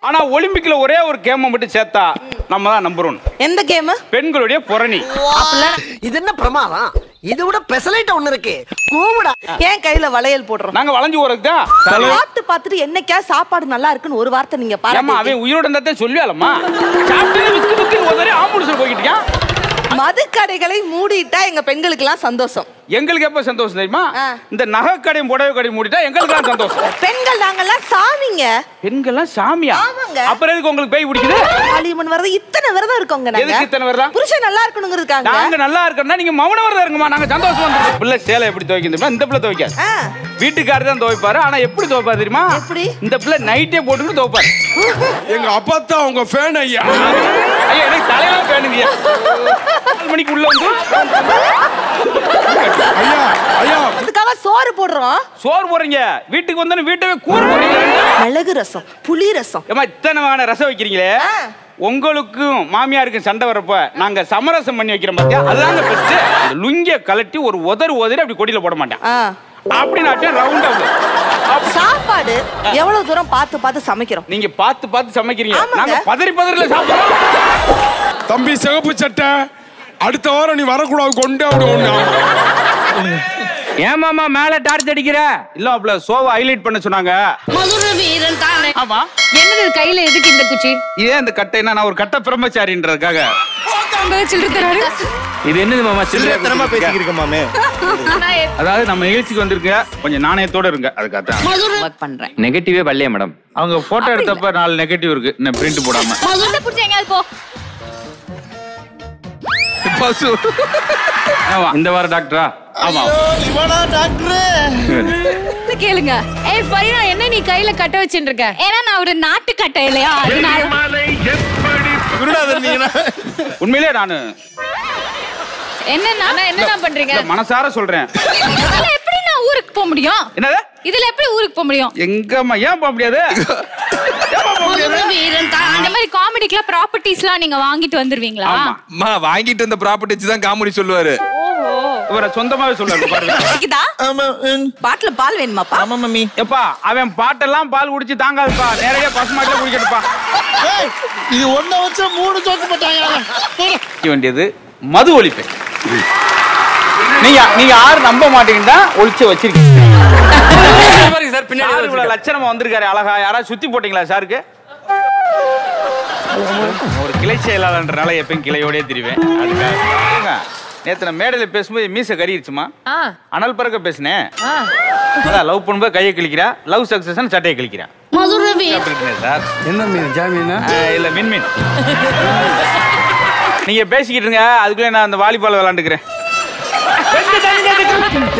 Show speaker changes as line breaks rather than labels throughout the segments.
ஆனா ஒலிம்பிக்ல ஒரே ஒரு கேம் மட்டும் சேர்த்தா நம்ம தான் நம்பர் 1.
எந்த கேம்?
பெண்களுடைய புரணி.
இது என்ன பிரமாதம்? இது விட பெசலைட் ஒண்ணு இருக்கு. கூவுடா.
ஏன் கையில வளையல் போடுறோம்?
நாங்க வளைஞ்சு போறதுக்கு தான்.
பார்த்துட்டு என்னைக்கா சாப்பாடு நல்லா இருக்குன்னு ஒரு வார்த்தை நீங்க பாருங்க.
ஏமா அவன் உயிரோட இருந்தா சொல்லுவாளம்மா. சாப்பிட்டு விக்கு ஒரே ஆம்புலன்ஸ்ல போயிட்டியா?
மது கடைகளை மூடிட்டா எங்க பெண்களுக்கெல்லாம் சந்தோஷம்.
எங்களுக்கு எப்ப சந்தோஷம் தெரியுமா? இந்த நகை கடை புடவை கடை மூடிட்டா எங்களுக்கெல்லாம் சந்தோஷம்.
பெண்கள் நாங்கெல்லாம் சாமிங்க.
பெண்கள்லாம் சாமியா?
ஆமாங்க.
அப்புறம் எதுக்கு உங்களுக்கு பேய் பிடிக்குது?
காளியம்மன் வரது இத்தனை விரதம் இருக்கோங்க நாங்க.
எதுக்கு இத்தனை விரதம்?
புருஷன் நல்லா இருக்கணுங்கிறதுக்காக.
நாங்க நல்லா இருக்கணும்னா நீங்க மௌன விரதம் இருங்கம்மா. நாங்க சந்தோஷமா இருந்தோம். பிள்ளை சேலை எப்படி துவைக்குதுமா? இந்த பிள்ளை துவைக்காது. வீட்டுக்காரர் தான் துவைப்பாரு. ஆனா எப்படி துவைப்பாரு தெரியுமா?
எப்படி?
இந்த பிள்ளை நைட்டே போட்டுட்டு துவைப்பாரு.
எங்க அப்பா தான் உங்க ஃபேன் ஐயா.
ஐயா எனக்கு தலைவா ஃபேனுங்க. 4 மணிக்கு உள்ள வந்து
ஐயா ஐயா
அதுக்காக சோறு போடுறோம்.
சோறு போறீங்க. வீட்டுக்கு வந்தா வீட்டவே கூறு போறீங்க.
மிளகு ரசம், புளி ரசம்.
ஏமா இத்தனை வகையான ரசம் வைக்கிறீங்களே. உங்களுக்கும் மாமியாருக்கும் சண்டை வரப்ப நாங்க சமரசம் பண்ணி வைக்கிறோம் பாத்தியா? அதுதாங்க பெஸ்ட். லுங்கிய கலட்டி ஒரு உதறி அப்படி கொடியில போட மாட்டேன். அப்படி நாட்டே ரவுண்டா
சாப்பாடு எவ்வளவு தூரம் பார்த்து சமைக்கிறோம்.
நீங்க பார்த்து சமைக்கிறீங்க. நாங்க பதறில சாப்பிடுறோம்.
தம்பி சிகப்பு சட்டை அடுத்த வாரம் நீ வரக்கூடாது கொண்டே விடுவோம்.
ஏமாமா மேல டார்ச் அடிக்கிற? இல்ல அப்பல சோவா ஹைலைட் பண்ண சொன்னாங்க.
மதுரை வீரன் தானே.
ஆமா.
என்னது கையில எதுக்கு இந்த குச்சி?
இதே அந்த கட்டைனா நான் ஒரு கட்ட பிரம்மச்சாரின்றதுக்காக.
சில்லறை தராரு.
இது என்னது மாமா? சில்லறை
தரமா பேசிக்கிருக்க மாமே.
அதாவது நம்ம நிகழ்ச்சிக்கு வந்திருக்க கொஞ்சம் நாணயத்தோட இருங்க. அதுக்காக தான்
வர்க் பண்றேன்.
நெகட்டிவே வரலையா மேடம்? அவங்க போட்டோ எடுத்தப்ப 4 நெகட்டிவ் இருக்கு. நான் பிரிண்ட் போடாம.
மதுரை புடிச்சு எங்கயாவது போ.
பசு. ஆமா இந்த வார டாக்டரா? ஆமா
இவனா டாக்டர்?
கேளுங்க. ஏய் ஃபரீனா என்ன நீ கையில கட்ட வச்சிட்டு இருக்க? ஏன்னா நான் ஒரு நாட்டு கட்டை இல்லையா? அதனால
குருநாதர் நீங்க.
உண்மையிலேயே நானு
என்ன பண்றீங்க?
மனசார சொல்றேன்.
இதுல எப்படி நான் ஊருக்கு போக முடியும்?
என்னது?
இதுல எப்படி ஊருக்கு போக முடியும்?
எங்கம்மா ஏன் போக முடியாது?
அந்த மாதிரி காமெடிக்குலாம் ப்ராப்பர்ட்டிஸ்லாம் நீங்க வாங்கிட்டு வந்துருவீங்களா?
அம்மா வாங்கிட்டு வந்த ப்ராப்பர்ட்டிஸ் தான் காமெடி சொல்லுவாரு.
இவர சொந்தமாவே சொல்றாரு பாருங்க.
கேக்குதா? பாட்டில பால் வேணுமாப்பா?
ஆமா மம்மி.
எப்பா அவன் பாட்டெல்லாம் பால் குடிச்சு தாங்காதுப்பா. நிறைய பசுமாட்டுல குடிக்கட்டுப்பா.
இது ஒண்ண வச்சு 3 தோக்கு போட்டாங்க.
வேண்டியது மது ஒழிப்பு. நீங்க யாரும் நம்ப மாட்டீங்கன்னா ஒழிச்சு வச்சிருக்கீங்க. சார் பின்னாடி லட்சணமா வந்திருக்காரு அழகா. யாராவது சுத்தி போட்டீங்களா சாருக்கு? ஒரு கிளை செயலாளர்ன்றனால எப்பயும் கிளையோடய தெரிவேன். அதுக்காக நேத்து நான் மேடையில பேசும்போது மீச கறிடுச்சுமா. அனல் பறக்க பேசினேன். அதான் லவ் பண்ணும்போது கையை கிழிக்கிறா, லவ் சக்சஸ் சட்டையை கிழிக்கிறா. சார்
என்ன மீன்? ஜாமீனா?
இல்ல மீன். நீங்க பேசிக்கிட்டு இருங்க. அதுக்குள்ளே நான் அந்த வாலிபால் விளையாண்டுக்கிறேன்.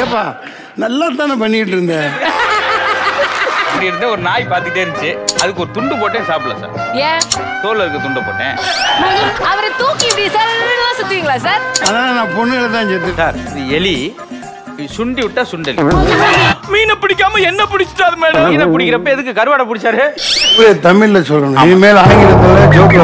ஏப்பா நல்லா தானே பண்ணிட்டு இருந்தேன்.
ஒரு நாய் பாத்துட்டே இருந்துச்சு. அதுக்கு ஒரு துண்டு போட்டேன் சாப்பிடல சார்.
ஏன்?
தோல்ல இருக்க துண்டை போட்டேன்.
அவரை தூக்கி இப்படி சரளமா சுத்துவீங்களா சார்?
அதான் நான் பொண்ணுகளை தான் சேர்த்து.
சார் இது எலி சுண்டி விட்டா சுண்டலி. மீனை பிடிக்காம என்ன பிடிச்சிட்டாரு மேடம்? மீனை பிடிக்கிறப்ப எதுக்கு கருவாடை பிடிச்சாரு?
தமிழ்ல சொல்லணும். இனிமேல் ஆங்கிலத்துல ஜோக்ல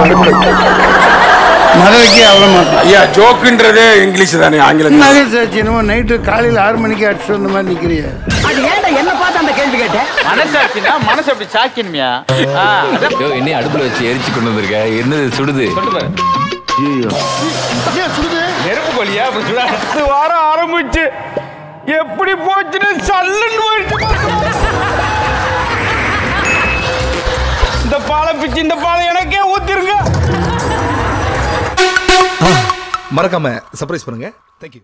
மதுரைக்கு அவ்வளோ மாட்டோம்.
ஐயா ஜோக்குன்றது இங்கிலீஷ் தானே, ஆங்கிலம்
நகை சாட்சி என்னமோ நைட்டு காலையில் 6 மணிக்கு அடிச்சு வந்த மாதிரி நிற்கிறிய.
அது ஏன்டா என்ன பார்த்து அந்த கேள்வி கேட்டேன்?
மனசாட்சினா மனசு அப்படி சாக்கினுமியா?
என்ன அடுப்புல வச்சு எரிச்சு கொண்டு வந்திருக்க? என்னது சுடுது?
நெருப்பு கொலியா வாரம் ஆரம்பிச்சு எப்படி போச்சுன்னு சல்லுன்னு போயிடுச்சு. இந்த பாலை பிச்சு இந்த பாலை எனக்கே ஊத்திருங்க.
மறக்காம சர்ப்ரைஸ் பண்ணுங்க. தேங்க்யூ.